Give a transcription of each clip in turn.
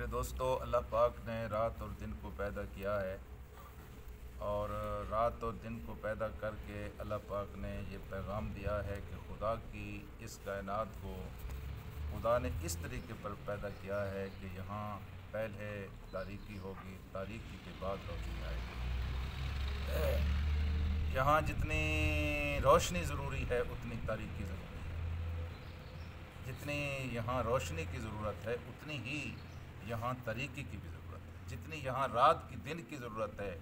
میرے دوستو، اللہ پاک نے رات اور دن کو پیدا کیا ہے، اور رات اور دن کو پیدا کر کے اللہ پاک نے یہ پیغام دیا ہے کہ خدا کی اس کائنات کو خدا نے اس طریقے پر پیدا کیا ہے کہ یہاں پہلے تاریکی ہوگی، تاریکی کے بعد روشنی آئے گی۔ یہاں جتنی روشنی ضروری ہے اتنی تاریکی ضروری ہے، جتنی یہاں روشنی کی ضرورت ہے اتنی ہی یہاں تاریکی کی بھی ضرورت ہے، جتنی یہاں رات کی دن کی ضرورت ہے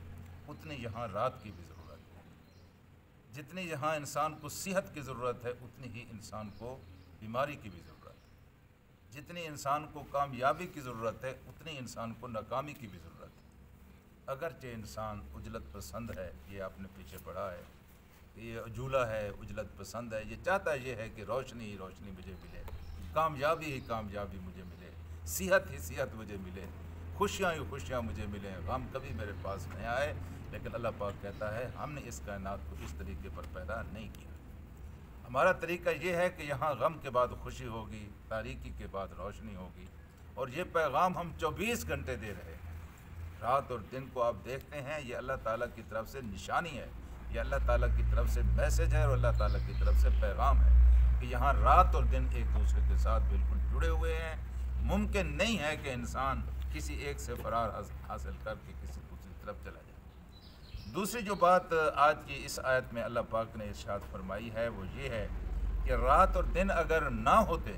اتنی یہاں رات کی بھی ضرورت ہے، جتنی یہاں انسان کو صحت کی ضرورت ہے اتنی ہی انسان کو بیماری کی بھی ضرورت ہے، جتنی انسان کو کامیابی کی ضرورت ہے اتنی انسان کو ناکامی کی بھی ضرورت ہے۔ اگرچہ انسان عجلت پسند ہے، یہ آپ نے پیچھے پڑھا ہے، یہ عجولہ ہے، عجلت پسند ہے، یہ چاہتا یہ ہے کہ روشنی ہی روشنی مجھے ملے، کامیابی ہی کامیابی مجھے ملے، صحت ہی صحت مجھے ملے، خوشیاں ہی خوشیاں مجھے ملیں، غم کبھی میرے پاس نہیں آئے۔ لیکن اللہ پاک کہتا ہے ہم نے اس کائنات کو اس طریقے پر پیدا نہیں کیا۔ ہمارا طریقہ یہ ہے کہ یہاں غم کے بعد خوشی ہوگی، تاریکی کے بعد روشنی ہوگی، اور یہ پیغام ہم 24 گھنٹے دے رہے ہیں۔ رات اور دن کو آپ دیکھتے ہیں، یہ اللہ تعالیٰ کی طرف سے نشانی ہے، یہ اللہ تعالیٰ کی طرف سے میسج ہے، اور اللہ تعالیٰ کی طرف سے پیغام ہے کہ یہاں رات اور دن ایک دوسرے کے ساتھ بالکل جڑے ہوئے ہیں۔ ممکن نہیں ہے کہ انسان کسی ایک سے فرار حاصل کر کے کسی دوسری طرف چلا جائے۔ دوسری جو بات آج کی اس آیت میں اللہ پاک نے ارشاد فرمائی ہے وہ یہ ہے کہ رات اور دن اگر نہ ہوتے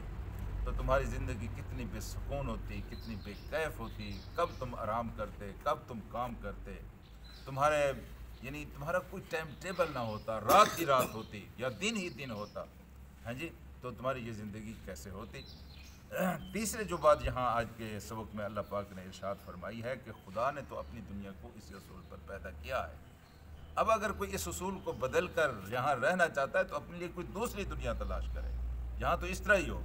تو تمہاری زندگی کتنی بے سکون ہوتی، کتنی بے کیف ہوتی، کب تم آرام کرتے، کب تم کام کرتے، تمہارا کوئی ٹائم ٹیبل نہ ہوتا، رات ہی رات ہوتی یا دن ہی دن ہوتا، ہاں جی، تو تمہاری یہ زندگی کیسے ہوتی۔ تیسرے جو بات یہاں آج کے سبق میں اللہ پاک نے ارشاد فرمائی ہے کہ خدا نے تو اپنی دنیا کو اسی اصول پر پیدا کیا ہے۔ اب اگر کوئی اس اصول کو بدل کر یہاں رہنا چاہتا ہے تو اپنے لیے کوئی دوسری دنیا تلاش کرے۔ یہاں تو اس طرح ہی ہو،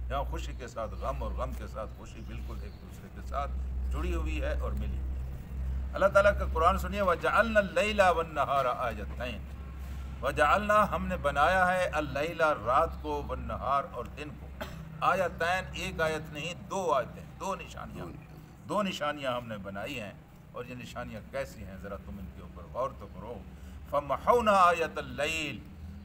یہاں خوشی کے ساتھ غم اور غم کے ساتھ خوشی بالکل ایک دوسرے کے ساتھ جڑی ہوئی ہے اور ملی ہوئی ہے۔ اللہ تعالیٰ کا قرآن سنیے، وَجَعَلْنَا اللَّيْلَ وَالنَّهَارَ آیَتَيْنِ، وَجَعَلْنَا ہم نے بنایا ہے اللَّيْلَ رات کو، وَالنَّهَارَ اور دن کو، آیتین ایک آیت نہیں، دو آیتیں، دو نشانیاں ہم نے بنائی ہیں۔ اور یہ نشانیاں کیسی ہیں ذرا تم ان کے اوپر غور تو کرو۔ فَمَحَوْنَا آیَةَ اللَّيْلِ،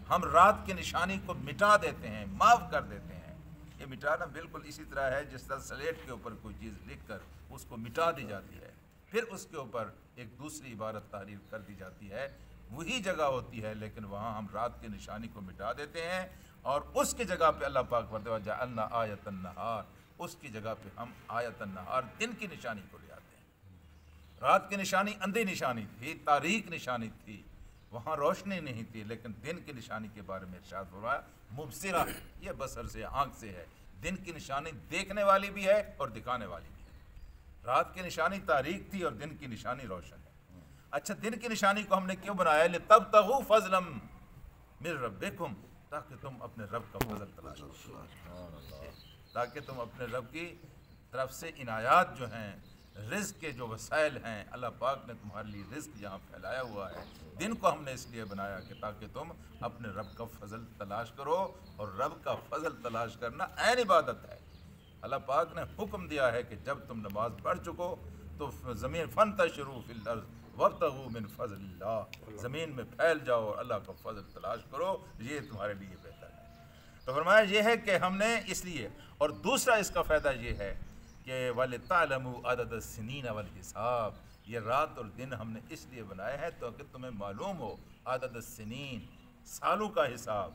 ہم رات کی نشانی کو مٹا دیتے ہیں، معاف کر دیتے ہیں۔ یہ مٹانا بالکل اسی طرح ہے جس طرح سلیٹ کے اوپر کوئی چیز لکھ کر اس کو مٹا دی جاتی ہے، پھر اس کے اوپر ایک دوسری عبارت تحریر کر دی جاتی ہے، وہی جگہ ہوتی ہے، لیکن وہاں ہم رات کی نشانی کو مٹا دیتے ہیں، اور اس کی جگہ پہ اللہ پاک فرماتے ہیں وَجَعَلْنَا آیَةَ النَّهَارِ، اس کی جگہ پہ ہم آیۃ النہار دن کی نشانی کو لے آتے ہیں۔ رات کی نشانی اندھی نشانی تھی، تاریک نشانی تھی، وہاں روشنی نہیں تھی، لیکن دن کی نشانی کے بارے میں ارشاد فرمایا مبصرہ، یہ بصر سے، آنکھ سے ہے۔ دن کی نشانی دیکھنے والی بھی ہے اور دکھانے والی بھی ہے۔ رات کی نشانی تاریک تھی اور دن کی نشانی روشن ہے۔ اچھا، دن کی نشانی کو ہم نے کیوں بنایا؟ لِتَبْتَغُوا فَضْلًا مِنْ رَبِّكُمْ، تاکہ تم اپنے رب کا فضل تلاش کرو، تاکہ تم اپنے رب کی طرف سے عنایات جو ہیں، رزق کے جو وسائل ہیں، اللہ پاک نے تمہارے لیے رزق یہاں پھیلایا ہوا ہے۔ دن کو ہم نے اس لیے بنایا کہ تاکہ تم اپنے رب کا فضل تلاش کرو، اور رب کا فضل تلاش کرنا عین عبادت ہے۔ اللہ پاک نے حکم دیا ہے کہ جب تم نماز پڑھ چکو تو زمین فَانتَشِرُوا فِی الْأَرْضِ وَابْتَغُوا مِنْ فَضْلِ اللَّهِ، زمین میں پھیل جاؤ اور اللہ کا فضل تلاش کرو، یہ تمہارے لیے بہتر ہے۔ تو فرمایا یہ ہے کہ ہم نے اس لیے، اور دوسرا اس کا فائدہ یہ ہے کہ وَلِتَعْلَمُوا عَدَدَ السِّنِينَ وَالْحِسَابِ، یہ رات اور دن ہم نے اس لیے بنایا ہے تاکہ تمہیں معلوم ہو عدد السنین، سالوں کا حساب،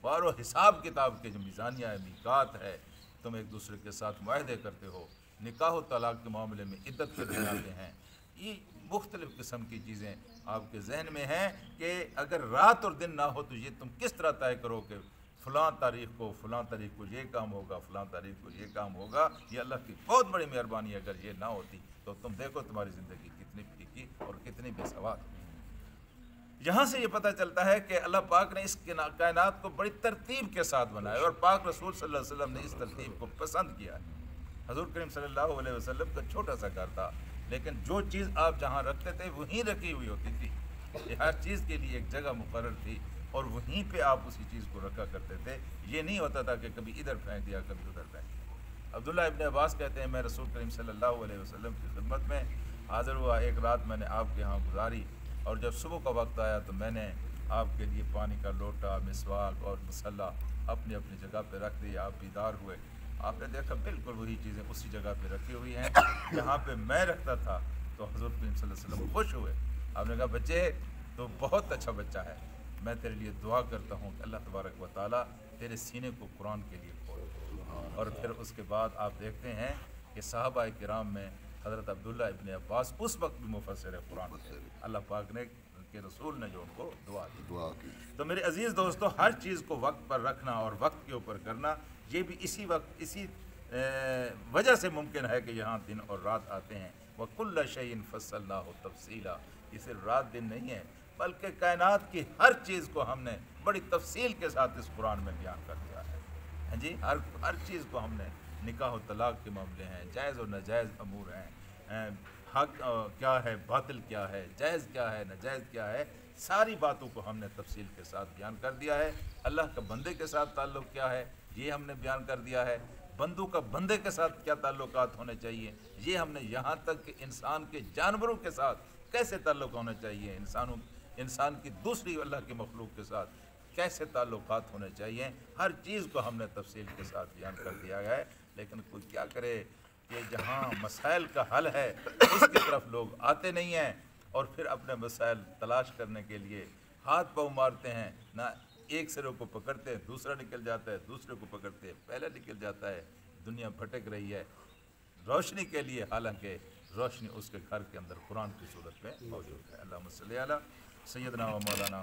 اور حساب کتاب کے جو میزانیہ ہے، میقات ہے، تم ایک دوسرے کے ساتھ معاہدے کرتے ہو، نکاح و طلاق کے معاملے میں عدت کے دن آتے ہیں، یہ مختلف قسم کی چیزیں آپ کے ذہن میں ہیں کہ اگر رات اور دن نہ ہو تو یہ تم کس طرح طے کرو کہ فلاں تاریخ کو یہ کام ہوگا، فلاں تاریخ کو یہ کام ہوگا۔ یہ اللہ کی بہت بڑی مہربانی ہے، اگر یہ نہ ہوتی تو تم دیکھو تمہاری زندگی کتنی پھیکی اور کتنی بے سواد۔ یہاں سے یہ پتہ چلتا ہے کہ اللہ پاک نے اس کائنات کو بڑی ترتیب کے ساتھ بنایا، اور پاک رسول صلی اللہ علیہ وسلم نے اس ترتیب کو پسند کیا ہے۔ حضور کریم صلی اللہ علیہ وسلم کا چھوٹا سا گھر تھا، لیکن جو چیز آپ جہاں رکھتے تھے وہیں رکھی ہوئی ہوتی تھی، یہ ہر چیز کے لیے ایک جگہ مقرر تھی، اور وہیں پہ آپ اسی چیز کو رکھا کرتے تھے۔ یہ نہیں ہوتا تھا کہ کبھی ادھر پھینک دیا کبھی ادھر پھینک دیا۔ عبداللہ ابن عباس کہتے ہیں میں رسول کریم صلی اللہ علیہ وسلم کی خدمت میں حاضر ہوا، ایک رات میں نے آپ کے ہاں گزاری، اور جب صبح کا وقت آیا تو میں نے آپ کے لیے پانی کا لوٹا، مسواک اور مصلح اپنی اپنی جگہ پہ رکھ دی۔ آپ بیدار ہوئے، آپ نے دیکھا بالکل وہی چیزیں اسی جگہ پہ رکھی ہوئی ہیں جہاں پہ میں رکھتا تھا۔ تو حضور کریم صلی اللہ علیہ وسلم خوش ہوئے، آپ نے کہا بچے تو بہت اچھا بچہ ہے، میں تیرے لیے دعا کرتا ہوں کہ اللہ تبارک و تعالیٰ تیرے سینے کو قرآن کے لیے کھول۔ اور پھر اس کے بعد آپ دیکھتے ہیں کہ صحابہ کرام میں حضرت عبداللہ ابن عباس اس وقت بھی مفسر قرآن تھے، اللہ پاک نے کے رسول نے جو ان کو دعا دی۔ تو میرے عزیز دوستو، ہر چیز کو وقت پر رکھنا اور وقت کے اوپر کرنا، یہ بھی اسی وقت اسی وجہ سے ممکن ہے کہ یہاں دن اور رات آتے ہیں۔ وَكُلَّ شَيْءٍ فَصَّلْنَاهُ تَفْصِيلًا، یہ صرف رات دن نہیں ہے بلکہ کائنات کی ہر چیز کو ہم نے بڑی تفصیل کے ساتھ اس قرآن میں بیان کر دیا ہے۔ ہاں جی، ہر چیز کو ہم نے، نکاح و طلاق کے معاملے ہیں، جائز و ناجائز امور ہیں، حق کیا ہے، باطل کیا ہے، جائز کیا ہے، ناجائز کیا ہے، ساری باتوں کو ہم نے تفصیل کے ساتھ بیان کر دیا ہے۔ اللہ کا بندے کے ساتھ تعلق کیا ہے یہ ہم نے بیان کر دیا ہے، بندوں کا بندے کے ساتھ کیا تعلقات ہونے چاہیے یہ ہم نے، یہاں تک کہ انسان کے جانوروں کے ساتھ کیسے تعلق ہونا چاہیے، انسان کی دوسری اللہ کی مخلوق کے ساتھ کیسے تعلقات ہونے چاہیے، ہر چیز کو ہم نے تفصیل کے ساتھ بیان کر دیا ہے۔ لیکن کوئی کیا کرے کہ جہاں مسائل کا حل ہے اس کی طرف لوگ آتے نہیں ہیں، اور پھر اپنے مسائل تلاش کرنے کے لیے ہاتھ پاؤں مارتے ہیں، نہ ایک سرے کو پکڑتے ہیں دوسرا نکل جاتا ہے، دوسرے کو پکڑتے ہیں پہلا نکل جاتا ہے، دنیا بھٹک رہی ہے روشنی کے لیے، حالانکہ روشنی اس کے گھر کے اندر قرآن کی صورت میں موجود ہے۔ اللہم صلی علی سیدنا و مولانا